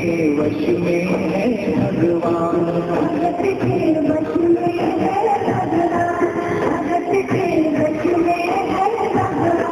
वश में है भगवान, भगत के वश में है भगवान, भगत के वश में है भगवान।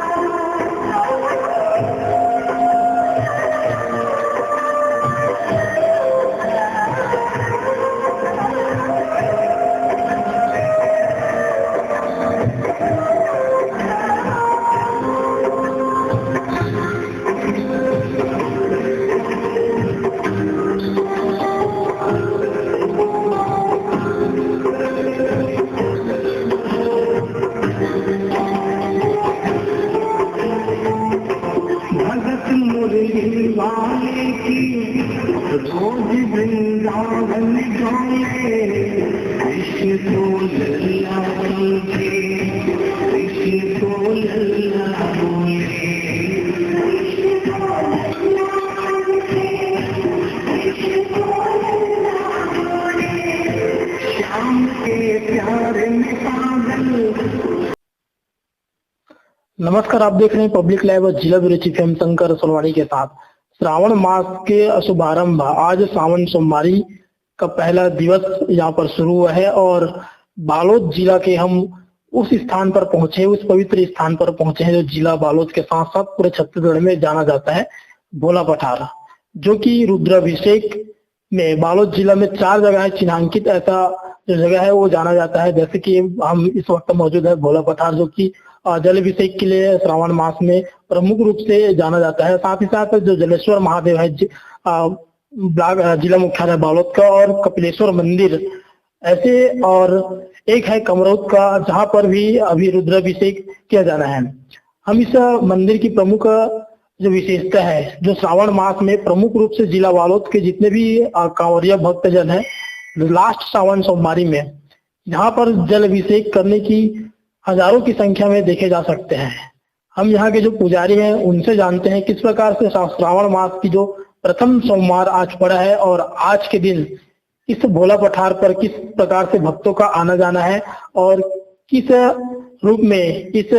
मुरली वाले की रोज वृंदावन जाए, कृष्ण को लल्ला बोले, कृष्ण को लल्ला बोले, कृष्ण को लल्ला बोले, कृष्ण को लल्ला बोले, श्याम के प्यार में पागल। नमस्कार, आप देख रहे हैं पब्लिक लाइव और जिला ब्यूरो चीफ एम शंकर सोलवानी के साथ। श्रावण मास के शुभारंभ आज सावन सोमवारी का पहला दिवस यहाँ पर शुरू हुआ है और बालोद जिला के हम उस स्थान पर पहुंचे, उस पवित्र स्थान पर पहुंचे हैं जो जिला बालोद के साथ साथ पूरे छत्तीसगढ़ में जाना जाता है, भोला पठार, जो कि रुद्राभिषेक में बालोद जिला में 4 जगह चिन्हांकित ऐसा जो जगह है वो जाना जाता है। जैसे कि हम इस वक्त मौजूद है भोला पठार, जो कि जल अभिषेक के लिए श्रावण मास में प्रमुख रूप से जाना जाता है। साथ ही साथ जो जलेश्वर महादेव है जिला मुख्यालय बालोद का, और कपिलेश्वर मंदिर ऐसे, और एक है कमरौद का जहां पर भी अभी रुद्राभिषेक किया जाना है। हम इस मंदिर की प्रमुख जो विशेषता है, जो श्रावण मास में प्रमुख रूप से जिला बालोद के जितने भी कांवरिया भक्तजन है लास्ट श्रावण सोमवारी में यहाँ पर जल अभिषेक करने की हजारों की संख्या में देखे जा सकते हैं। हम यहाँ के जो पुजारी हैं उनसे जानते हैं किस प्रकार से श्रावण मास की जो प्रथम सोमवार आज पड़ा है और आज के दिन इस भोला पठार पर किस प्रकार से भक्तों का आना जाना है और किस रूप में इस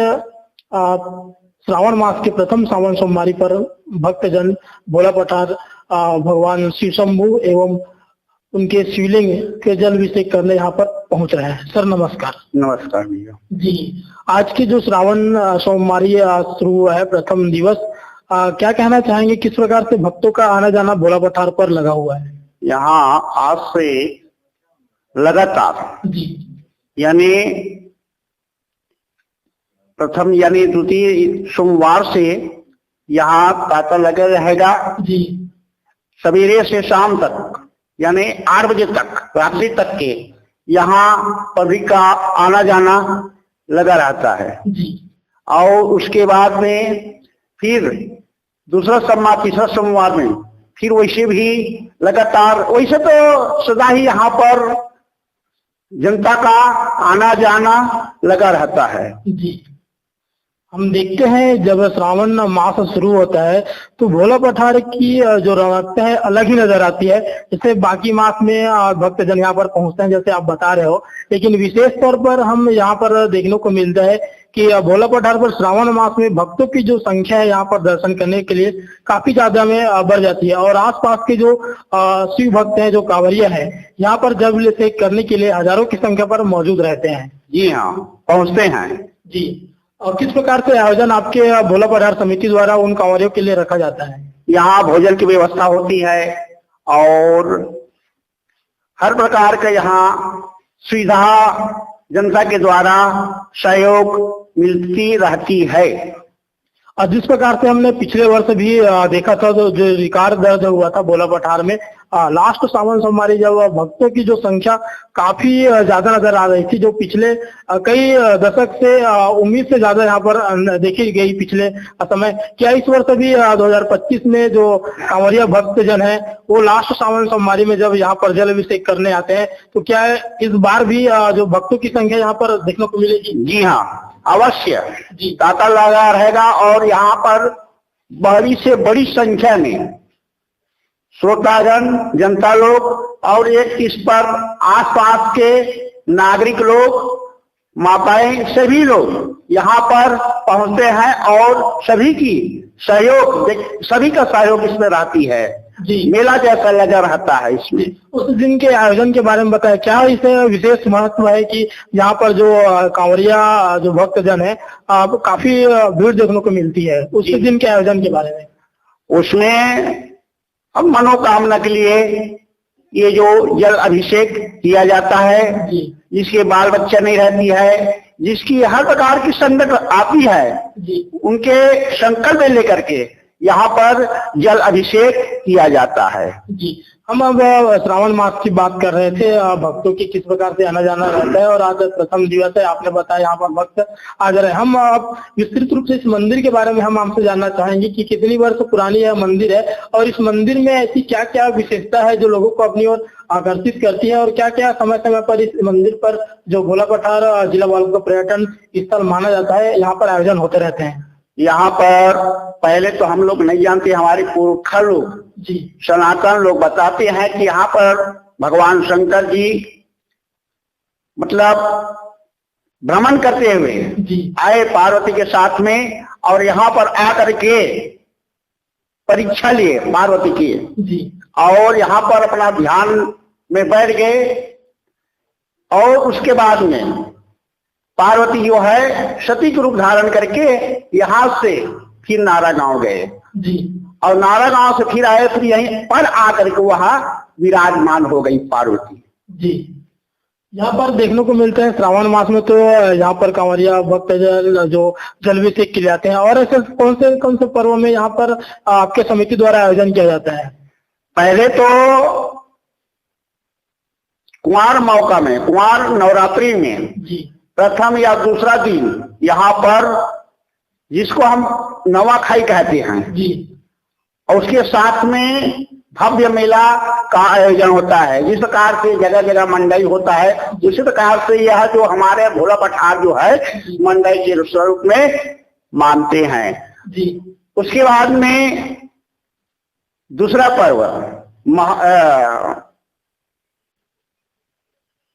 श्रावण मास के प्रथम श्रावण सोमवारी पर भक्तजन भोला पठार भगवान शिव शंभु एवं उनके शिवलिंग के जल अभिषेक करने यहाँ पर पहुंच रहे हैं। सर नमस्कार। नमस्कार भैया जी, आज की जो श्रावण सोमवारी शुरू हुआ है प्रथम दिवस, क्या कहना चाहेंगे, किस प्रकार से भक्तों का आना जाना भोला पठार पर लगा हुआ है? यहाँ आज से लगातार जी, यानी प्रथम यानी द्वितीय सोमवार से यहाँ तांता लगा रहेगा जी, सवेरे से शाम तक यानी 8 बजे तक, रात्रि तक के यहाँ पब्लिक का आना जाना लगा रहता है जी। और उसके बाद में फिर दूसरा सोमवार तीसरा सोमवार में फिर वैसे भी लगातार, वैसे तो सदा ही यहाँ पर जनता का आना जाना लगा रहता है। जी, हम देखते हैं जब श्रावण मास शुरू होता है तो भोला पठार की जो रौनकता है अलग ही नजर आती है। जैसे बाकी मास में भक्तजन यहाँ पर पहुंचते हैं जैसे आप बता रहे हो, लेकिन विशेष तौर पर हम यहाँ पर देखने को मिलता है कि भोला पठार पर श्रावण मास में भक्तों की जो संख्या है यहाँ पर दर्शन करने के लिए काफी ज्यादा में बढ़ जाती है और आसपास के जो शिव भक्त हैं, जो कांवरिया है, यहाँ पर जल अभिषेक करने के लिए हजारों की संख्या पर मौजूद रहते हैं। जी हाँ, पहुँचते हैं जी। और किस प्रकार से आयोजन आपके भोला पठार समिति द्वारा उन कांवरियों के लिए रखा जाता है? यहाँ भोजन की व्यवस्था होती है और हर प्रकार का यहाँ सुविधा जनता के द्वारा सहयोग मिलती रहती है। और जिस प्रकार से हमने पिछले वर्ष भी देखा था जो रिकॉर्ड दर्ज हुआ था भोला पठार में, लास्ट श्रावण सोमवारी जब भक्तों की जो संख्या काफी ज्यादा नजर आ रही थी, जो पिछले कई दशक से उम्मीद से ज्यादा यहाँ पर देखी गई पिछले समय। क्या इस वर्ष भी 2025 में जो कांवरिया भक्तजन है वो लास्ट श्रावण सोमवारी में जब यहाँ पर जल अभिषेक करने आते हैं तो क्या इस बार भी जो भक्तों की संख्या यहाँ पर देखने को मिलेगी? जी हाँ, अवश्य जी, तांता लगा रहेगा और यहाँ पर बड़ी से बड़ी संख्या में श्रोतागण, जनता लोग और एक इस पर आसपास के नागरिक लोग, माताएं, सभी लोग यहाँ पर पहुंचते हैं और सभी का सहयोग इसमें रहती है। जी। मेला जैसा लगा रहता है इसमें। उस दिन के आयोजन के बारे में बताएं, क्या इसे विशेष महत्व है कि यहाँ पर जो कांवरिया जो भक्तजन है काफी भीड़ देखने को मिलती है, उस जी। दिन के आयोजन के बारे में? उसमें अब मनोकामना के लिए ये जो जल अभिषेक किया जाता है, जी जिसके बाल बच्चा नहीं रहती है, जिसकी हर प्रकार की संकट आती है, जी उनके संकल्प लेकर के यहाँ पर जल अभिषेक किया जाता है। जी। हम अब श्रावण मास की बात कर रहे थे, भक्तों की किस प्रकार से आना जाना रहता है, और आज प्रथम दिवस है, आपने बताया यहाँ पर भक्त आ जा रहे हैं। हम अब विस्तृत रूप से इस मंदिर के बारे में हम आपसे जानना चाहेंगे कि कितनी वर्ष पुरानी यह मंदिर है, और इस मंदिर में ऐसी क्या क्या विशेषता है जो लोगों को अपनी ओर आकर्षित करती है, और क्या क्या समय समय पर इस मंदिर पर जो भोला पठार जिला वालों का पर्यटन स्थल माना जाता है, यहाँ पर आयोजन होते रहते हैं? यहाँ पर पहले तो हम लोग नहीं जानते, हमारे पुरखा लोग जी सनातन लोग बताते हैं कि यहाँ पर भगवान शंकर जी मतलब भ्रमण करते हुए जी आए पार्वती के साथ में, और यहाँ पर आकर के परीक्षा लिए पार्वती की, जी और यहाँ पर अपना ध्यान में बैठ गए, और उसके बाद में पार्वती जो है सती के रूप धारण करके यहाँ से फिर नारा गांव गए, जी और नारा गांव से फिर आए, फिर यहीं पर आकर के वहाँ विराजमान हो गई पार्वती। जी। यहाँ पर देखने को मिलता है श्रावण मास में तो यहाँ पर कांवरिया भक्त जो जलाभिषेक किए जाते हैं, और ऐसे कौन से पर्व में यहाँ पर आपके समिति द्वारा आयोजन किया जाता है? पहले तो कुंवार मौका में, कुंवार नवरात्रि में जी प्रथम या दूसरा दिन यहाँ पर, जिसको हम नवाखाई कहते हैं जी, और उसके साथ में भव्य मेला का आयोजन होता है। जिस प्रकार से जगह जगह मंडई होता है, उसी प्रकार से यह जो हमारे भोला पठार जो है मंडई के स्वरूप में मानते हैं जी। उसके बाद में दूसरा पर्व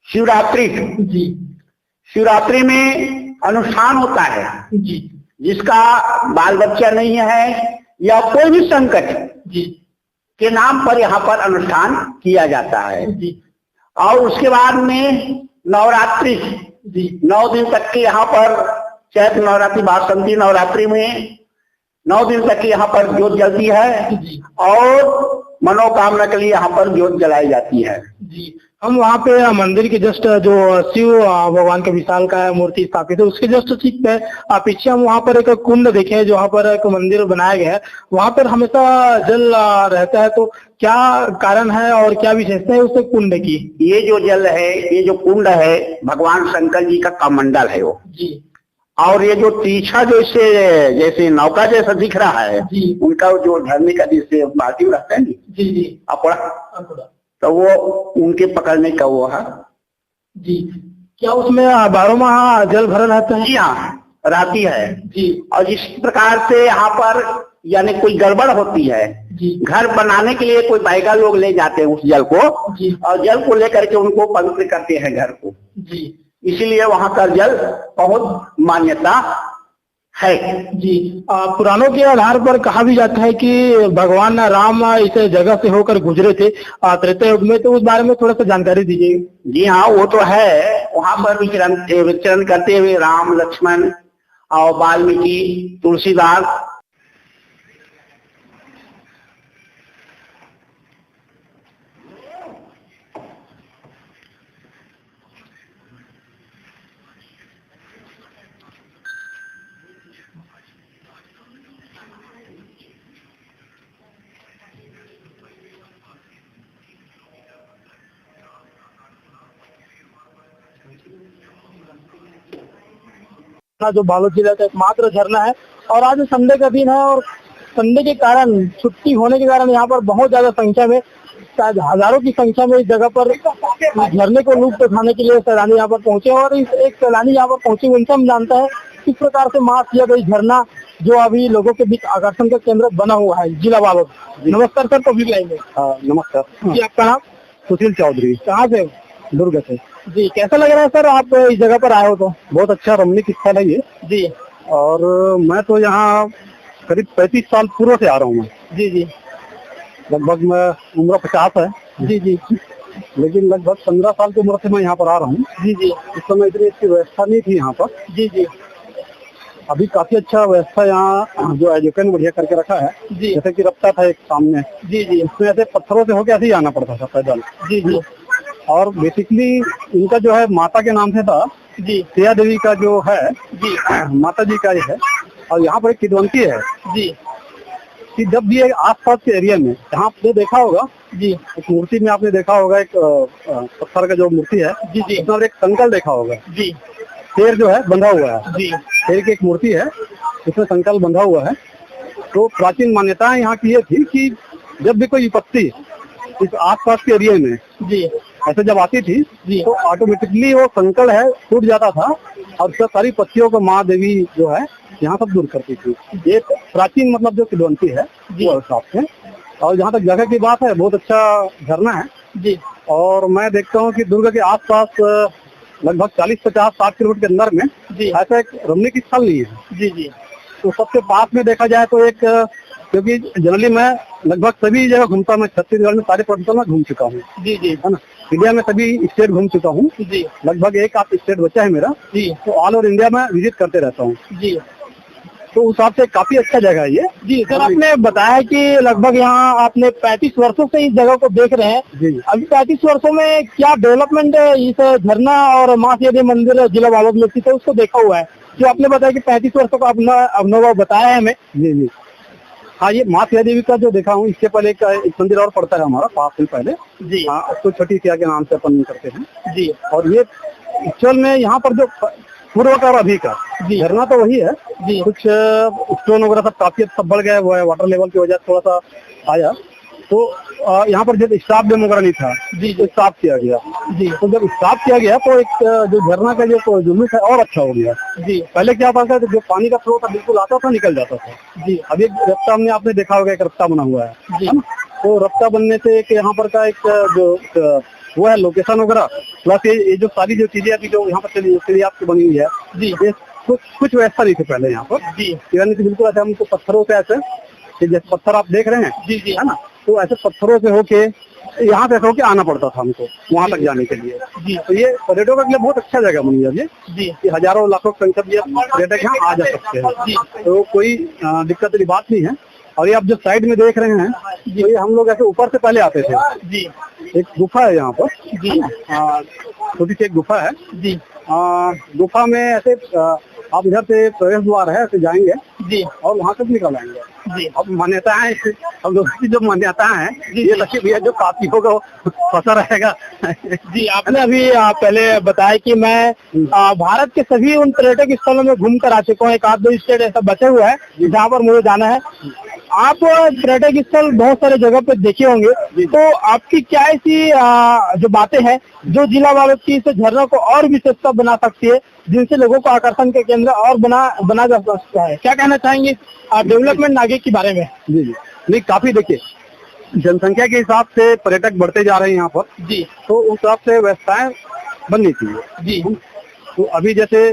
शिवरात्रि। जी शिवरात्रि में अनुष्ठान होता है, जी जिसका बाल बच्चा नहीं है या कोई भी संकट जी के नाम पर यहाँ पर अनुष्ठान किया जाता है। जी। और उसके बाद में नवरात्रि जी 9 दिन तक के यहाँ पर, चैत्र नवरात्रि बासंती नवरात्रि में 9 दिन तक की यहाँ पर ज्योत जलती है, जी और मनोकामना के लिए यहाँ पर ज्योत जलाई जाती है। जी। हम वहाँ पे मंदिर के जस्ट जो शिव भगवान का विशाल का मूर्ति स्थापित है, उसके जस्ट ठीक पे पीछे हम वहाँ पर एक कुंड देखे, जो वहाँ पर एक मंदिर बनाया गया है, वहाँ पर हमेशा जल रहता है, तो क्या कारण है और क्या विशेषता है उस कुंड की? ये जो जल है, ये जो कुंड है, भगवान शंकर जी का कमंडल है वो जी। और ये जो तीछा जैसे नौका जैसा दिख रहा है जी। उनका जो झरने का जिससे बाल्टी रहता है नहीं, जी जी अपड़ा, तो वो उनके पकड़ने का वो है। जी। क्या उसमें 12 माह जल भरा रहता है? जी हाँ, रहती है जी। और जिस प्रकार से यहाँ पर यानी कोई गड़बड़ होती है, जी। घर बनाने के लिए कोई बाइका लोग ले जाते हैं उस जल को, जी। और जल को लेकर के उनको पवित्र करते हैं घर को, जी। इसीलिए वहाँ का जल बहुत मान्यता है। जी। पुराणों के आधार पर कहा भी जाता है कि भगवान राम इस जगह से होकर गुजरे थे त्रेता युग में, तो उस बारे में थोड़ा सा जानकारी दीजिए। जी हाँ, वो तो है। वहाँ पर विचरण करते हुए राम, लक्ष्मण और वाल्मीकि, तुलसीदास जो बालोद जिले का एकमात्र झरना है, और आज संडे का दिन है, और संडे के कारण, छुट्टी होने के कारण यहाँ पर बहुत ज्यादा संख्या में, शायद हजारों की संख्या में इस जगह पर झरने को लुत्फ उठाने के लिए सैलानी यहाँ पर पहुंचे। और इस एक सैलानी यहाँ पर पहुंचे, उनसे हम जानता है किस प्रकार से मास किया गया झरना जो अभी लोगों के बीच आकर्षण का केंद्र बना हुआ है जिला बालोद। नमस्कार सर, पब्लिक लाइन में। नमस्कार जी, आपका नाम? सुशील चौधरी। कहाँ से? दुर्ग से। जी। कैसा लग रहा है सर आप इस जगह पर आए हो? तो बहुत अच्छा रमणीक स्थल है ये। जी। और मैं तो यहाँ करीब 35 साल पूर्व से आ रहा हूँ मैं। जी जी। लगभग मैं उम्र 50 है। जी जी लेकिन लगभग 15 साल की उम्र से मैं यहाँ पर आ रहा हूँ। जी जी उस समय इतनी अच्छी व्यवस्था नहीं थी यहाँ पर। जी जी अभी काफी अच्छा व्यवस्था यहाँ जो एजुकेशन बढ़िया करके रखा है। जी जैसे कि रास्ता था एक सामने, जी जी इसमें ऐसे पत्थरों से होकर ऐसे ही आना पड़ता था पैदल। जी जी और बेसिकली इनका जो है माता के नाम से था, जी सिया देवी का जो है जी माता जी का ये है। और यहाँ पर एक किदवंती है जी कि जब भी आसपास के एरिया में यहाँ आपने देखा होगा, जी एक मूर्ति में आपने देखा होगा एक पत्थर का जो मूर्ति है, जी जी उसमें एक संकल देखा होगा, जी शेर जो है बंधा हुआ है। जी शेर की एक मूर्ति है, उसमें संकल बंधा हुआ है। तो प्राचीन मान्यताएं यहाँ की ये थी कि जब भी कोई विपत्ति इस आसपास के एरिया में जी ऐसे जब आती थी जी तो ऑटोमेटिकली वो संकल है टूट जाता था और सब सारी पत्तियों को माँ देवी जो है यहाँ सब दूर करती थी। ये प्राचीन मतलब जो किदवंती है वो हिसाब से। और जहाँ तक जगह की बात है, बहुत अच्छा झरना है जी। और मैं देखता हूँ कि दुर्ग के आसपास लगभग 40-50-60 किलोमीटर के अंदर में जी ऐसा एक रमणीक स्थल नहीं है। जी जी तो सबसे पास में देखा जाए तो एक, क्योंकि जनरली मैं लगभग सभी जगह घूमता हूँ, मैं छत्तीसगढ़ में सारे प्रदेशों में घूम चुका हूँ, जी जी है ना। इंडिया में सभी स्टेट घूम चुका हूँ, जी लगभग एक आध स्टेट बचा है मेरा। जी तो ऑल ओवर इंडिया में विजिट करते रहता हूँ। जी तो उस हिसाब से काफी अच्छा जगह है ये। जी सर, आपने बताया कि लगभग यहाँ आपने 35 वर्षों से इस जगह को देख रहे हैं। जी अभी 35 वर्षों में क्या डेवलपमेंट इस झरना और माँ सिया देवी मंदिर जिला बाबत में तो उसको देखा हुआ है, जो आपने बताया कि 35 वर्षों का अपना अनुभव बताया है हमें। जी जी हाँ, ये माँ सिया देवी का जो देखा हूँ, इसके पहले एक मंदिर और पड़ता है हमारा पास में पहले। जी हाँ, उसको छोटी सिया के नाम से अपन करते हैं। जी और ये एक्चुअल में यहाँ पर जो पूर्व का और अभी का जी झरना तो वही है। जी कुछ स्टोन वगैरह सब काफी सब बढ़ गया हुआ है, वाटर लेवल की वजह से थोड़ा सा आया। तो यहाँ पर जब स्टाफ डैम वगैरह नहीं था, जी तो साफ किया गया। जी तो जब स्टाफ किया गया तो एक जो झरना का जो जुलूस है और अच्छा हो गया। जी पहले क्या होता था, जो पानी का फ्लो था बिल्कुल आता था निकल जाता था। जी अब एक रास्ता हमने आपने देखा होगा, एक रास्ता बना हुआ है जी ना। तो रास्ता बनने से एक यहाँ पर का एक जो वो है लोकेशन वगैरह, प्लस ये जो सारी जो चीजें अभी जो यहाँ पर चली आपकी बनी हुई है, जी ये कुछ वैसा नहीं थे पहले यहाँ पर। जी यानी कि बिल्कुल ऐसे हमको पत्थरों से ऐसे, जैसे पत्थर आप देख रहे हैं, जी जी है ना, तो ऐसे पत्थरों से होके यहाँ से होके आना पड़ता था हमको वहाँ तक जाने के लिए। जी तो ये पर्यटकों के लिए बहुत अच्छा जगह बनी है ये, जी कि हजारों लाखों संख्या में पर्यटक यहाँ आ जा सकते हैं। तो कोई दिक्कत वाली बात नहीं है। और ये आप जो साइड में देख रहे हैं, तो ये हम लोग ऐसे ऊपर से पहले आते थे। जी एक गुफा है यहाँ पर, जी छोटी सी एक गुफा है। जी गुफा में ऐसे आप इधर से प्रवेश द्वार है, ऐसे जाएंगे जी और वहाँ से निकल आएंगे। जी अब मान्यताएं, हम लोगों की जो मान्यताएं हैं, ये लक्ष्य भैया जो काफी होगा वो फंसा रहेगा। जी, आपने अभी पहले बताया कि मैं भारत के सभी उन पर्यटक स्थलों में घूम कर आ चुका हूँ, एक आध दो स्टेट ऐसा बचे हुए हैं जहाँ पर मुझे जाना है। आप पर्यटक स्थल बहुत सारे जगह पे देखे होंगे, तो आपकी क्या ऐसी जो बातें हैं जो जिला बाबत की इस झरना को और विशेषता बना सकती है, जिनसे लोगों को आकर्षण के केंद्र और बना जा सकता है? क्या कहना चाहेंगे डेवलपमेंट आगे के बारे में? जी जी नहीं, काफी देखिए जनसंख्या के हिसाब से पर्यटक बढ़ते जा रहे हैं यहाँ पर। जी तो उस हिसाब से व्यवस्थाएं बननी चाहिए। जी तो अभी जैसे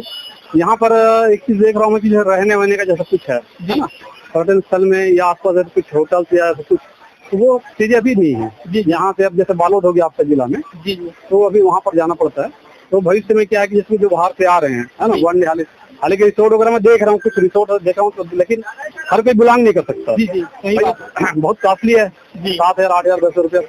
यहाँ पर एक चीज देख रहा हूँ कि जो रहने वहने का जैसा कुछ है ना, पर्यटन स्थल में या आसपास कुछ होटल्स या कुछ, तो वो चीजें अभी नहीं है। यहाँ से अब जैसे बालोद हो गया आपके जिला में, जी तो अभी वहाँ पर जाना पड़ता है। तो भविष्य में क्या है कि जिसमें जो बाहर से आ रहे हैं, है ना, हालांकि रिसोर्ट वगैरह में देख रहा हूँ, कुछ रिसोर्ट देखा हूँ, तो लेकिन हर कोई बिलोंग नहीं कर सकता। जी जी सही बात। बहुत कॉस्टली है, 7,000 8,000 10,000 रुपये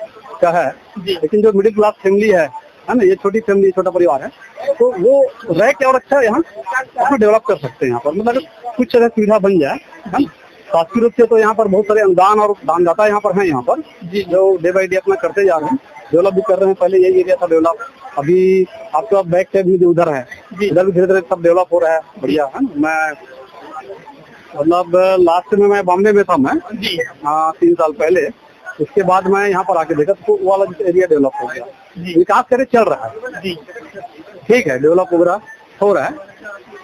का है। लेकिन जो मिडिल क्लास फैमिली है ना, ये छोटी फैमिली, छोटा परिवार है, तो वो रह के और अच्छा यहाँ अपना डेवलप कर सकते हैं। यहाँ पर मतलब कुछ तरह सुविधा बन जाए, है ना। शासकीय रूप से तो यहाँ पर बहुत सारे अनुदान और दानदाता यहाँ पर हैं, यहाँ पर जो डे बाई डे अपना करते जा रहे हैं, डेवलप भी कर रहे हैं। पहले यही एरिया था डेवलप, अभी आपका बैक साइड में जो उधर है, इधर भी धीरे धीरे सब डेवलप हो रहा है, बढ़िया है। मैं मतलब लास्ट में मैं बॉम्बे में था मैं, 3 साल पहले। उसके बाद मैं यहाँ पर आके देखा तो वो वाला एरिया डेवलप हो गया, विकास करे चल रहा है। ठीक है, डेवलप वगैरह हो रहा है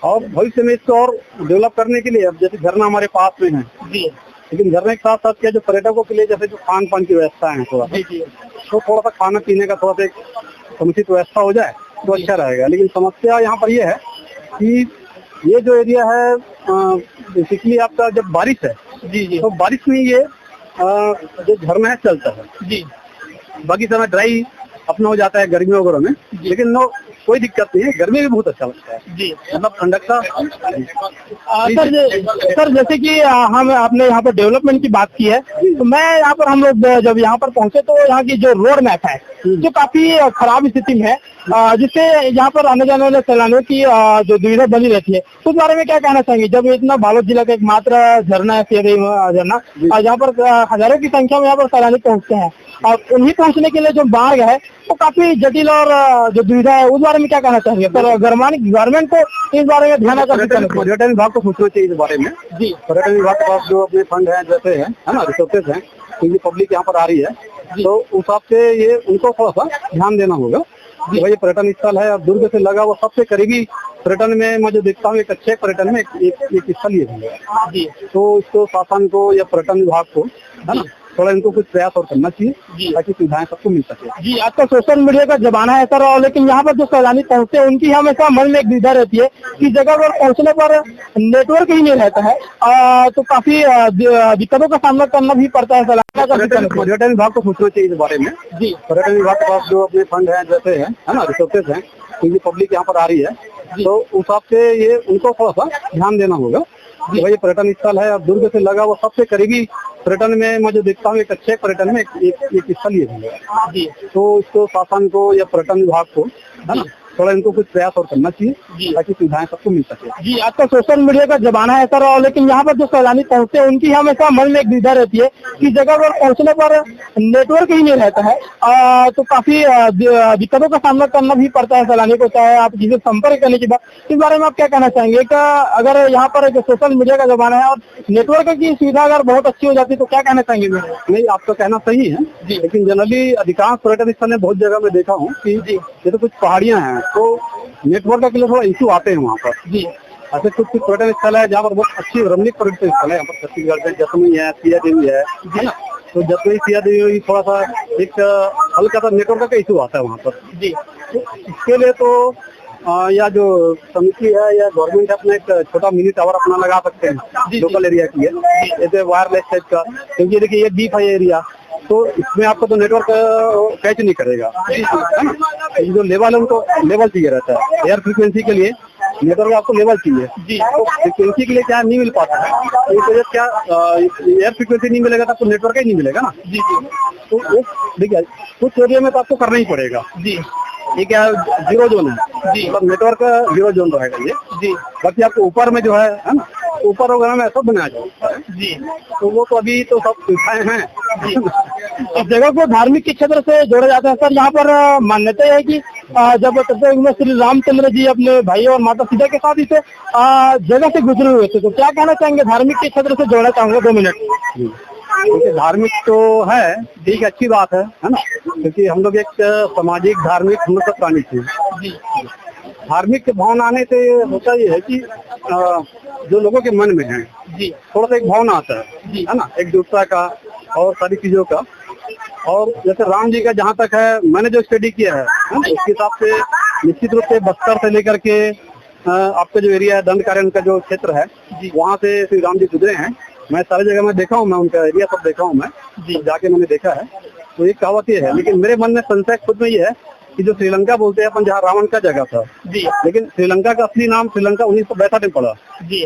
और भविष्य में इसको और डेवलप करने के लिए अब जैसे झरना हमारे पास में है, लेकिन झरने के साथ साथ क्या जो पर्यटकों के लिए जैसे जो खान पान की व्यवस्था है, तो थोड़ा सा खाने पीने का थोड़ा सा एक समुचित व्यवस्था हो जाए तो अच्छा रहेगा। लेकिन समस्या यहाँ पर ये है कि ये जो एरिया है बेसिकली आपका जब बारिश है, तो बारिश में ये जो झरना है चलता है जी बाकी समय ड्राई अपना हो जाता है गर्मियों वगैरह में, लेकिन नो कोई दिक्कत नहीं है, गर्मी भी बहुत अच्छा लगता है जी। मतलब ठंडक का। सर जैसे कि हम आपने यहाँ पर डेवलपमेंट की बात की है, तो मैं यहाँ पर हम लोग जब यहाँ पर पहुंचे तो यहाँ की जो रोड मैप है जो काफी खराब स्थिति में है, जिससे यहाँ पर आने जाने वाले सैलानियों की जो दुविधा बनी रहती है, तो उस बारे में क्या कहना चाहेंगे? जब इतना बालोद जिला का एकमात्र झरना है सियारी झरना, यहाँ पर हजारों की संख्या में यहाँ पर सैलानी पहुँचते हैं और उन्हीं पहुँचने के लिए जो मार्ग है वो काफी जटिल और जो दुविधा है, उस बारे में क्या कहना चाहेंगे? सर गवर्नमेंट को इस बारे में ध्यान पर्यटन विभाग को सोचना चाहिए इस बारे में जी। पर्यटन विभाग के पास जो अपने फंड है जैसे है ना, रिसोर्सेज है, क्योंकि पब्लिक यहाँ पर आ रही है, तो उस हिसाब से ये उनको थोड़ा सा ध्यान देना होगा कि भाई ये पर्यटन स्थल है और दुर्ग से लगा वो सबसे करीबी पर्यटन में मैं जो देखता हूँ एक अच्छे पर्यटन में एक स्थल ये है। तो इसको शासन को या पर्यटन विभाग को है ना थोड़ा इनको कुछ प्रयास और करना चाहिए ताकि सुविधाएं सबको मिल सके। जी आजकल सोशल मीडिया का जमाना है सर, और लेकिन यहाँ पर जो सैलानी पहुँचते हैं उनकी हमेशा मन में एक दुविधा रहती है कि जगह पर पहुँचने पर नेटवर्क ही नहीं रहता है, तो काफी दिक्कतों का सामना करना भी पड़ता है सैलानी। पर्यटन विभाग को सोचना चाहिए इस बारे में जी। पर्यटन विभाग के पास जो अपने फंड है जैसे है ना, रिसोर्सेज है, क्योंकि पब्लिक यहाँ पर आ रही है, तो उस हिसाब से ये उनको थोड़ा सा ध्यान देना होगा कि भाई ये पर्यटन स्थल है और दुर्ग से लगा वो सबसे करीबी पर्यटन में मैं जो देखता हूँ एक अच्छे पर्यटन में एक स्थल ये है। तो इसको शासन को या पर्यटन विभाग को है ना थोड़ा इनको कुछ प्रयास और करना चाहिए ताकि सुविधाएं सबको मिल सके। जी आजकल सोशल मीडिया का जमाना है सर, और लेकिन यहाँ पर जो सैलानी पहुँचते हैं उनकी हमेशा मन में एक दुविधा रहती है कि जगह पर पहुँचने पर नेटवर्क ही नहीं रहता है, तो काफी दिक्कतों का सामना करना भी पड़ता है सैलानी को, चाहे आप जिसे संपर्क करने की बात, इस बारे में आप क्या कहना चाहेंगे? कि अगर यहाँ पर सोशल मीडिया का जमाना है और नेटवर्क की सुविधा अगर बहुत अच्छी हो जाती है तो क्या कहना चाहेंगे? नहीं, आपका कहना सही है जी, लेकिन जनरली अधिकांश पर्यटन स्थल बहुत जगह में देखा हूँ कि ये तो कुछ पहाड़ियाँ हैं तो नेटवर्क के लिए थोड़ा इश्यू आते हैं वहाँ पर जी। ऐसे कुछ पर्यटन स्थल है जहाँ पर बहुत अच्छी रमणीक पर्यटन स्थल है, यहाँ पर छत्तीसगढ़ में जसमी है, सिया देवी है ना, तो जसमी सिया देवी थोड़ा सा एक हल्का सा नेटवर्क का इश्यू आता है वहाँ पर जी। तो इसके लिए तो या जो समिति है या गवर्नमेंट अपना एक छोटा मिनी टावर अपना लगा सकते हैं लोकल एरिया की है, जैसे वायरलेस टाइप का, क्योंकि देखिए ये डीप है एरिया तो इसमें आपको तो नेटवर्क कैच नहीं करेगा है ना, जो लेवल है उनको लेवल चाहिए रहता है, एयर फ्रिक्वेंसी के लिए नेटवर्क आपको लेवल चाहिए जी, तो फ्रिक्वेंसी के लिए क्या नहीं मिल पाता है, तो इस वजह से क्या एयर फ्रिक्वेंसी नहीं मिलेगा तो आपको नेटवर्क ही नहीं मिलेगा ना जी जी। तो वो देखिए कुछ एरिया में तो आपको करना ही पड़ेगा जी, ये क्या जीरो जोन है जी, मतलब नेटवर्क का जीरो जोन रहेगा ये जी, बाकी आपको ऊपर में जो है ना ऊपर वगैरह में सब बनाया जाता है जी, तो वो तो अभी तो सब सुविधाएं हैं जी। इस जगह को धार्मिक के क्षेत्र से जोड़ा जाता है सर, यहाँ पर मान्यता है कि जब में श्री रामचंद्र जी अपने भाई और माता सीता के साथ इसे जगह से गुजरे हुए थे, तो क्या कहना चाहेंगे? धार्मिक के क्षेत्र से जोड़ना चाहूंगा 2 मिनट। क्योंकि धार्मिक तो है ठीक, अच्छी बात है ना, क्योंकि हम लोग एक सामाजिक धार्मिक हम लोग प्राणी थे जी। धार्मिक भावना आने से होता ये है कि जो लोगों के मन में है जी थोड़ा सा एक भावना आता है ना, एक दूसरा का और सारी चीजों का, और जैसे राम जी का जहाँ तक है मैंने जो स्टडी किया है उसके हिसाब से निश्चित रूप से बस्तर से लेकर के आपका जो एरिया है दंडकारण्य का जो क्षेत्र है वहाँ से श्री राम जी गुजरे हैं, मैं सारी जगह में देखा हूँ, मैं उनका एरिया सब देखा हूँ मैं जी, जाके मैंने देखा है, तो एक कहावत ये है, लेकिन मेरे मन में संशय खुद में ये है कि जो श्रीलंका बोलते हैं अपन जहाँ रावण का जगह था जी, लेकिन श्रीलंका का असली नाम श्रीलंका 1962 में पड़ा जी,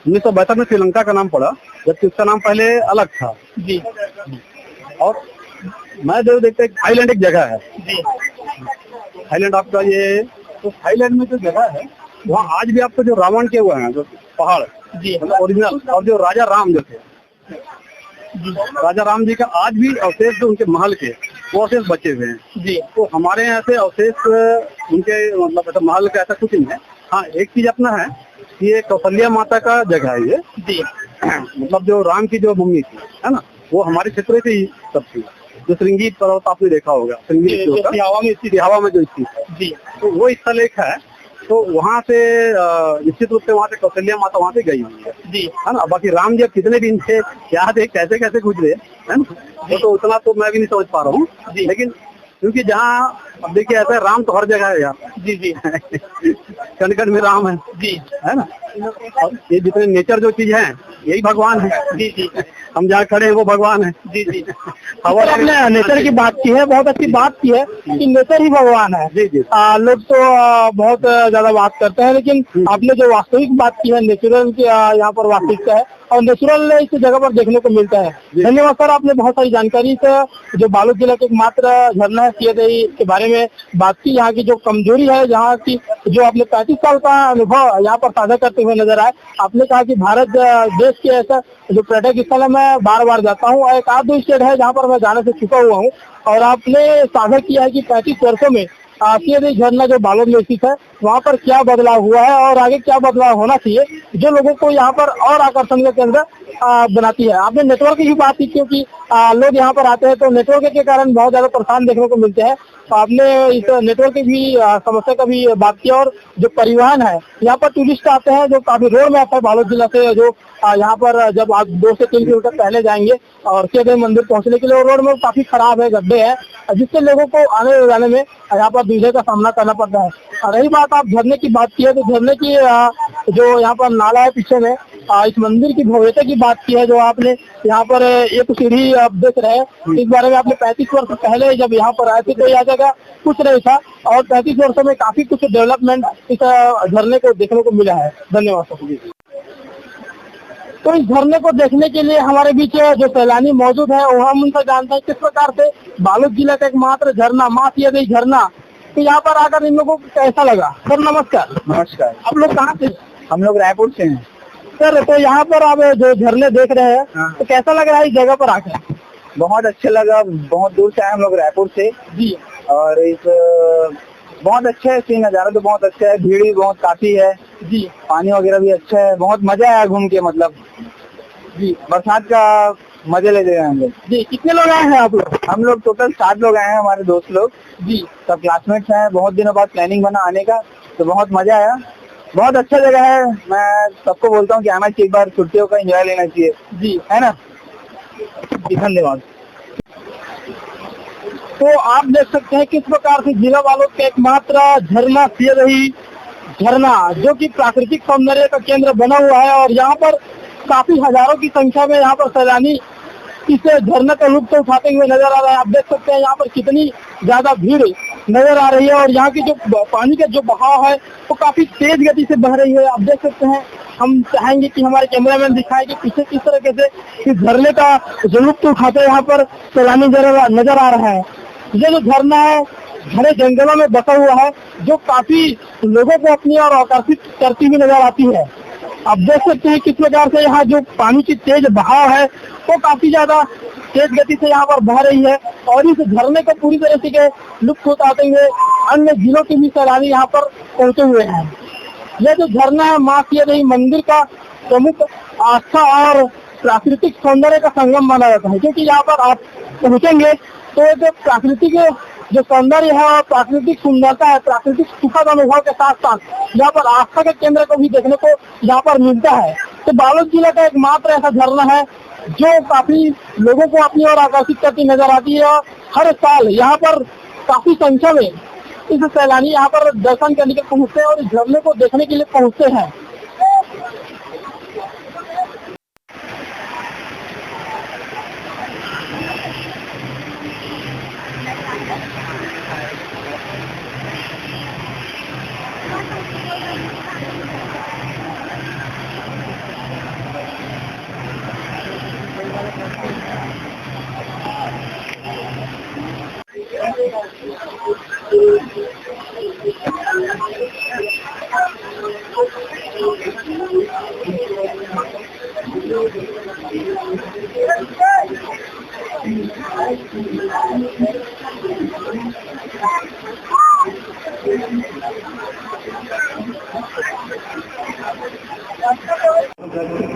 1962 में श्रीलंका का नाम पड़ा, जबकि उसका नाम पहले अलग था जी। और मैं जो देखते थाईलैंड एक जगह है जी, थाईलैंड आपका ये, तो थाईलैंड में जो जगह है वहाँ आज भी आपको जो रावण के हुए हैं जो पहाड़ जी मतलब ओरिजिनल, और जो राजा राम जो थे राजा राम जी का आज भी अवशेष जो उनके महल के वो अवशेष बचे हुए हैं जी। तो हमारे यहाँ से अवशेष उनके मतलब ऐसा महल का ऐसा कुछ नहीं है। हाँ, एक चीज अपना है कि ये कौशल्या माता का जगह है ये जी, मतलब जो राम की जो मम्मी थी है ना वो हमारे क्षेत्र से ही सब थी, जो श्रृंगी पर्वत आपने देखा होगा, श्रृंगी हवा में जो स्थित है जी, तो वो स्थल एक है, तो वहाँ से निश्चित रूप से वहाँ से कौशल्या माता वहाँ से गई हुई है जी, है ना। बाकी राम जी कितने दिन थे क्या थे कैसे कैसे गुजरे है ना, वो तो उतना तो मैं भी नहीं समझ पा रहा हूँ, लेकिन क्योंकि जहाँ अब देखिए ऐसा राम तो हर जगह है यार जी जी कण कण में राम है जी, है ना, और ये जितने नेचर जो चीज है यही भगवान है जी जी, हम जहाँ खड़े हैं वो भगवान है। जी जी। हवा आपने नेचर की बात की है, बहुत अच्छी बात की है कि नेचर ही भगवान है। जी जी। लोग तो बहुत ज्यादा बात करते हैं, लेकिन आपने जो वास्तविक बात की है, नेचुरल की यहाँ पर वास्तविकता है और नेचुरल इस जगह पर देखने को मिलता है। धन्यवाद सर, आपने बहुत सारी जानकारी से जो बालोद जिला के एकमात्र झरना है सियादही के बारे में बात की। यहाँ की जो कमजोरी है, यहाँ की जो आपने 35 साल का अनुभव यहाँ पर साझा करते हुए नजर आए। आपने कहा कि भारत देश के ऐसा जो पर्यटक स्थल है, मैं बार बार जाता हूँ, एक आध दो स्टेट है जहाँ पर मैं जाने से चुका हुआ हूँ। और आपने साझा किया है कि 35 वर्षों में सियादही झरना जो बालोद में स्थित है, वहाँ पर क्या बदलाव हुआ है और आगे क्या बदलाव होना चाहिए, जो लोगों को यहाँ पर और आकर्षण का केंद्र बनाती है। आपने नेटवर्क की बात की, क्योंकि लोग यहाँ पर आते हैं तो नेटवर्क के कारण बहुत ज्यादा परेशान देखने को मिलते हैं। तो आपने इस नेटवर्क की भी समस्या का भी बात किया। और जो परिवहन है, यहाँ पर टूरिस्ट आते हैं जो काफी रोड में आता है बालोद जिला से, जो यहाँ पर जब आप 2 से 3 किलोमीटर पहले जाएंगे और सियादही मंदिर पहुंचने के लिए रोड में काफी खराब है, गड्ढे हैं, जिससे लोगों को आने जाने में यहाँ पर दूसरे का सामना करना पड़ता है। और रही बात आप झरने की बात की है, तो झरने की जो यहाँ पर नाला है पीछे में, इस मंदिर की भव्यता की बात की है, जो आपने यहाँ पर एक सीढ़ी आप देख रहे हैं, इस बारे में आपने 35 वर्ष पहले जब यहाँ पर आए थे तो यह जगह कुछ नहीं था और 35 वर्षों में काफी कुछ डेवलपमेंट इस झरने को देखने को मिला है। धन्यवाद सर। तो इस झरने को देखने के लिए हमारे बीच जो सैलानी मौजूद है, वो हम उनसे जानते हैं किस प्रकार से बालोद जिला का एकमात्र झरना माँ सियादही झरना, तो यहाँ पर आकर इन लोगों को कैसा लगा। सर नमस्कार। नमस्कार। आप लोग कहाँ से? हम लोग रायपुर से हैं सर। तो यहाँ पर आप जो झरने देख रहे हैं, तो कैसा लग रहा है इस जगह पर आकर? बहुत अच्छा लगा, बहुत दूर से आए हम लोग रायपुर से जी। और इस बहुत अच्छा है, सीन नजारा तो बहुत अच्छा है, भीड़ भी बहुत काफी है जी। पानी वगैरह भी अच्छा है, बहुत मजा आया घूम के, मतलब जी बरसात का मजे ले रहे हैं हम लोग। जी। कितने लोग आए हैं आप लोग? हम लोग टोटल 7 लोग आए हैं, हमारे दोस्त लोग जी। सब क्लासमेट्स हैं। बहुत दिनों बाद प्लानिंग बना आने का, तो बहुत मजा आया, बहुत अच्छा जगह है। मैं सबको बोलता हूँ कि आना चाहिए, एक बार छुट्टियों का एंजॉय लेना चाहिए। जी, है ना। जी धन्यवाद। तो आप देख सकते हैं किस प्रकार से जिला बालोद का एकमात्र झरना सियादही झरना, जो कि प्राकृतिक सौंदर्य का केंद्र बना हुआ है, और यहाँ पर काफी हजारों की संख्या में यहाँ पर सैलानी इस झरने का लुत्फ उठाते हुए नजर आ रहे हैं। आप देख सकते हैं यहाँ पर कितनी ज्यादा भीड़ नजर आ रही है और यहाँ की जो पानी का जो बहाव है वो काफी तेज गति से बह रही है। आप देख सकते हैं, हम चाहेंगे कि हमारे कैमरामैन दिखाएं कि पीछे किस तरह से इस झरने का जो लुत्फ उठाते यहाँ पर सैलानी नजर आ रहा है। ये जो झरना है घने जंगलों में बसा हुआ है, जो काफी लोगों को अपनी ओर आकर्षित करती हुई नजर आती है। आप देख सकते हैं किस प्रकार से यहाँ जो पानी की तेज बहाव है वो काफी ज्यादा तेज गति से यहाँ पर बह रही है, और इस झरने को पूरी तरह से लुत्फ उठाते हुए अन्य जिलों के भी सैलानी यहाँ पर पहुंचे हुए हैं। यह जो झरना है माँ सियादही मंदिर का प्रमुख आस्था और प्राकृतिक सौंदर्य का संगम माना जाता है, क्योंकि यहाँ पर आप पहुंचेंगे तो एक प्राकृतिक जो सौंदर्य है और प्राकृतिक सुंदरता है, प्राकृतिक सुखद अनुभव के साथ साथ यहाँ पर आस्था के केंद्र को भी देखने को यहाँ पर मिलता है। तो बालोद जिला का एकमात्र ऐसा झरना है जो काफी लोगों को अपनी ओर आकर्षित करती नजर आती है, और हर साल यहाँ पर काफी संख्या में इस सैलानी यहाँ पर दर्शन करने के पहुँचते हैं और इस झरने को देखने के लिए पहुँचते हैं।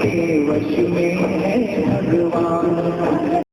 के वश में है